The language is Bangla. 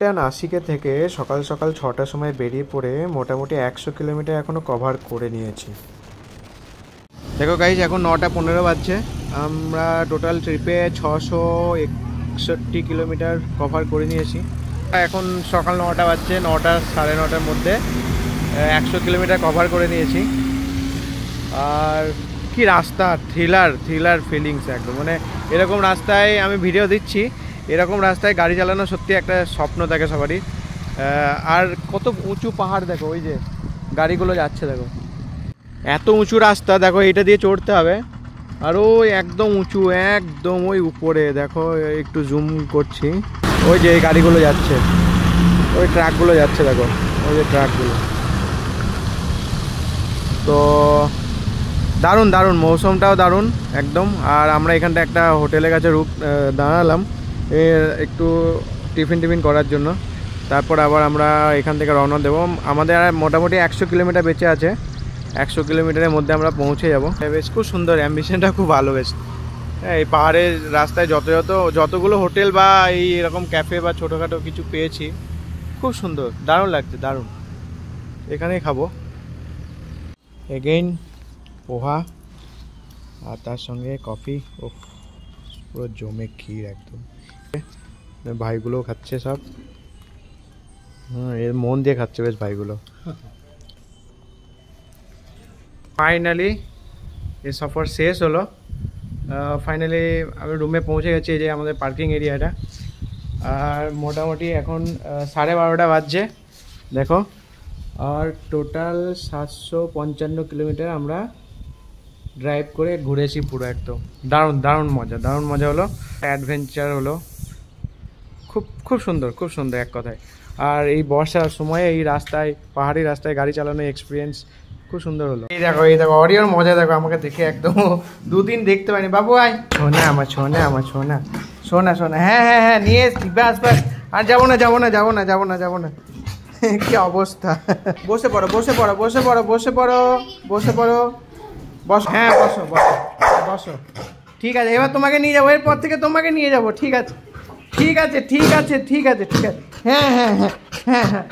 এটা নাসিকে থেকে সকাল সকাল 6টার সময় বেরিয়ে পড়ে মোটামুটি 100 কিলোমিটার এখনও কভার করে নিয়েছি। দেখো গাইজ, এখন 9:15 বাজছে। আমরা টোটাল ট্রিপে 661 কিলোমিটার কভার করে নিয়েছি। এখন সকাল 9টা বাজছে, 9টা সাড়ে 9টার মধ্যে 100 কিলোমিটার কভার করে নিয়েছি। আর কি রাস্তা, থ্রিলার ফিলিংস একদম। মানে এরকম রাস্তায় আমি ভিডিও দিচ্ছি, এরকম রাস্তায় গাড়ি চালানো সত্যি একটা স্বপ্ন থাকে সবারই। আর কত উঁচু পাহাড় দেখো, ওই যে গাড়িগুলো যাচ্ছে দেখো, এত উঁচু রাস্তা দেখো, এটা দিয়ে চড়তে হবে। আর ওই একদম উঁচু, একদম ওই উপরে দেখো, একটু জুম করছি, ওই যে এই গাড়িগুলো যাচ্ছে, ওই ট্রাকগুলো যাচ্ছে দেখো, ওই যে ট্রাকগুলো। তো দারুণ মৌসুমটাও দারুণ একদম। আর আমরা এখানটা একটা হোটেলের কাছে দাঁড়ালাম একটু টিফিন করার জন্য। তারপর আবার আমরা এখান থেকে রওনা দেবো। আমাদের মোটামুটি 100 কিলোমিটার বেঁচে আছে, 100 কিলোমিটারের মধ্যে আমরা পৌঁছে যাবো। বেশ খুব সুন্দর, অ্যাম্বিশনটা খুব ভালো। বেশ এই পাহাড়ের রাস্তায় যতগুলো হোটেল বা এই এরকম ক্যাফে বা ছোটোখাটো কিছু পেয়েছি, খুব সুন্দর, দারুণ লাগছে, দারুণ। এখানেই খাবো এগেইন পোহা, আর তার সঙ্গে কফি। ও পুরো জমে ক্ষীর একদম। ভাইগুলো খাচ্ছে সব, এর মন দিয়ে খাচ্ছে বেশ ভাইগুলো। ফাইনালি এই সফর শেষ হলো। ফাইনালি আমি রুমে পৌঁছে গেছি, এই যে আমাদের পার্কিং এরিয়াটা। আর মোটামুটি এখন 12:30 বাজছে দেখো। আর টোটাল 755 কিলোমিটার আমরা ড্রাইভ করে ঘুরেছি পুরো একদম। দারুণ মজা হলো, অ্যাডভেঞ্চার হলো, খুব সুন্দর এক কথায়। আর এই বর্ষার সময় এই রাস্তায়, পাহাড়ি রাস্তায় গাড়ি চালানোর এক্সপিরিয়েন্স খুব সুন্দর হলো। এই দেখো অরিওর মজা দেখো, আমাকে দেখে একদম 2 দিন দেখতে পাইনি। বাবু আয়, সোনা। হ্যাঁ নিয়ে এসছি, ব্যাস। আর যাবো না কি অবস্থা। বসে পড়ো। বসো, হ্যাঁ বসো। ঠিক আছে, এবার তোমাকে নিয়ে যাবো, এরপর থেকে তোমাকে নিয়ে যাবো। ঠিক আছে। হ্যাঁ।